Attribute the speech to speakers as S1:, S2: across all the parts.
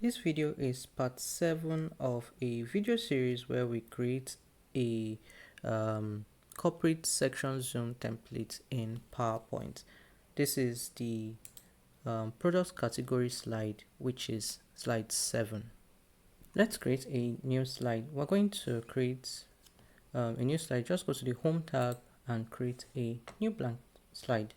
S1: This video is part 7 of a video series where we create a corporate section zoom template in PowerPoint. This is the product category slide, which is slide 7. Let's create a new slide. We're going to create a new slide. Just go to the Home tab and create a new blank slide.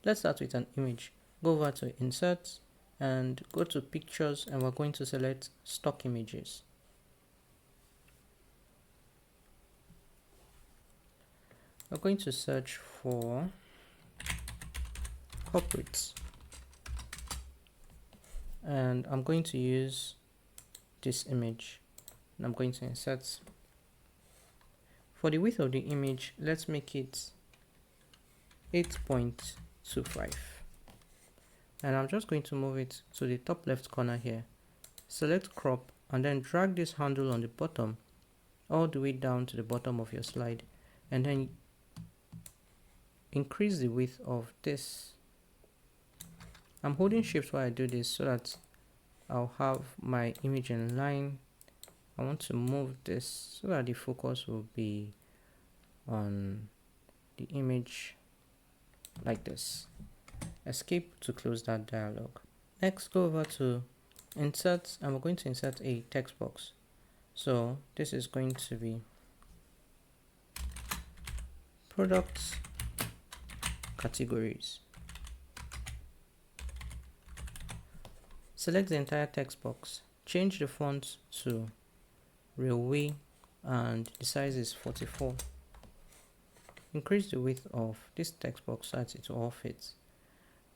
S1: Let's start with an image. Go over to Insert and go to Pictures, and we're going to select Stock Images. We're going to search for corporates, and I'm going to use this image, and I'm going to insert. For the width of the image, let's make it 8.25. And I'm just going to move it to the top left corner here. Select crop and then drag this handle on the bottom all the way down to the bottom of your slide, and then increase the width of this. I'm holding shift while I do this so that I'll have my image in line. I want to move this so that the focus will be on the image like this. Escape to close that dialog. Next, go over to Insert, and we're going to insert a text box. So this is going to be Products Categories. Select the entire text box. Change the font to Railway and the size is 44. Increase the width of this text box so that it all fits.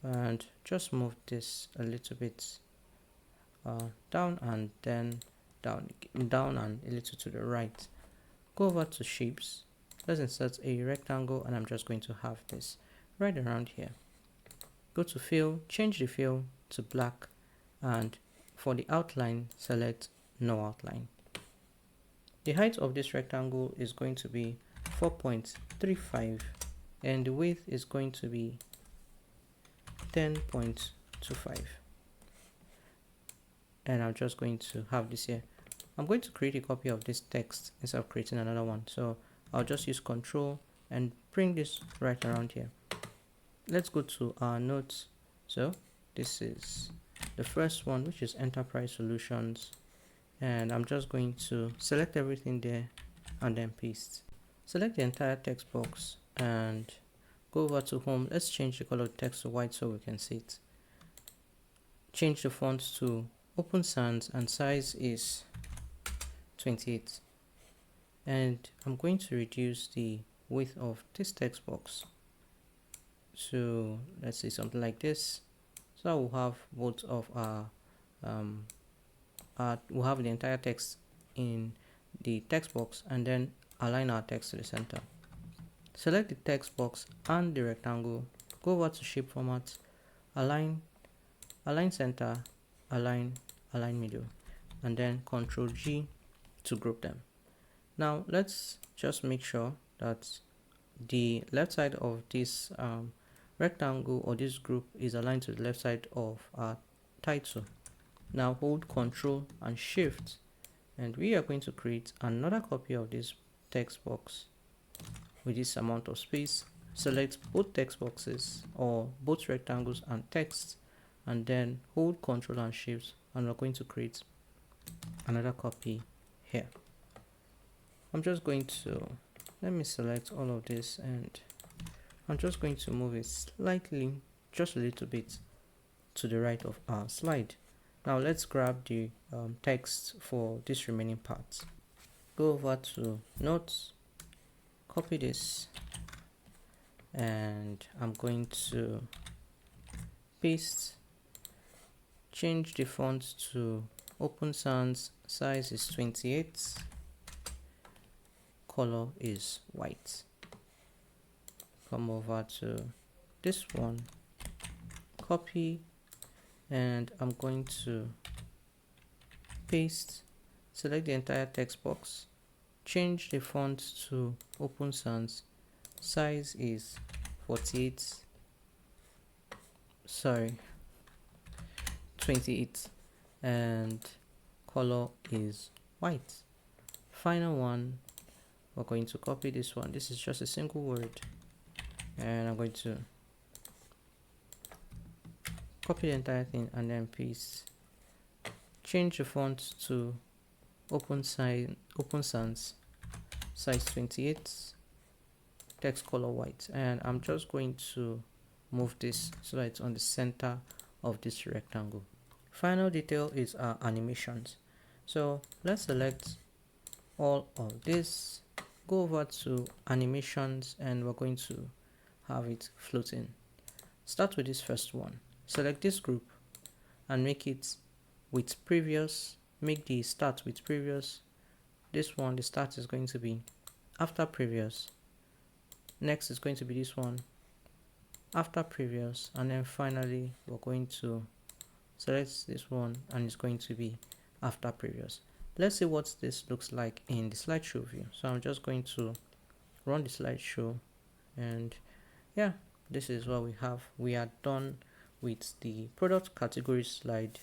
S1: And just move this a little bit down, and then down and a little to the right. Go over to Shapes. Let's insert a rectangle, and I'm just going to have this right around here. Go to Fill, change the fill to black, and for the outline, select No Outline. The height of this rectangle is going to be 4.35, and the width is going to be 10.25. And I'm just going to have this here. I'm going to create a copy of this text instead of creating another one. So I'll just use Control and bring this right around here. Let's go to our notes. So this is the first one, which is Enterprise Solutions. And I'm just going to select everything there and then paste. Select the entire text box and go over to Home. Let's change the color of text to white so we can see it. Change the font to Open Sans and size is 28. And I'm going to reduce the width of this text box to, let's say, something like this. So we'll have both of we'll have the entire text in the text box, and then align our text to the center. Select the text box and the rectangle, go over to Shape Format, Align Center, Align Middle, and then Ctrl G to group them. Now let's just make sure that the left side of this rectangle or this group is aligned to the left side of our title. Now hold Ctrl and Shift, and we are going to create another copy of this text box with this amount of space. Select both text boxes or both rectangles and text, and then hold Ctrl and Shift, and we're going to create another copy here. I'm just going to, let me select all of this, and I'm just going to move it slightly, just a little bit to the right of our slide. Now let's grab the text for this remaining part. Go over to Notes, copy this, and I'm going to paste. Change the font to Open Sans, size is 28, color is white. Come over to this one, copy, and I'm going to paste. Select the entire text box, change the font to Open Sans, size is 28, and color is white. Final one, we're going to copy this one. This is just a single word, and I'm going to copy the entire thing and then paste. Change the font to Open Sans size 28, text color white, and I'm just going to move this so that it's on the center of this rectangle. Final detail is our animations. So let's select all of this, go over to animations, and we're going to have it floating. Start with this first one. Select this group and make it with previous. Make the start with previous. This one, the start is going to be after previous. Next is going to be this one, after previous, and then finally we're going to select this one and it's going to be after previous. Let's see what this looks like in the slideshow view. So I'm just going to run the slideshow, and yeah, this is what we have. We are done with the product category slide.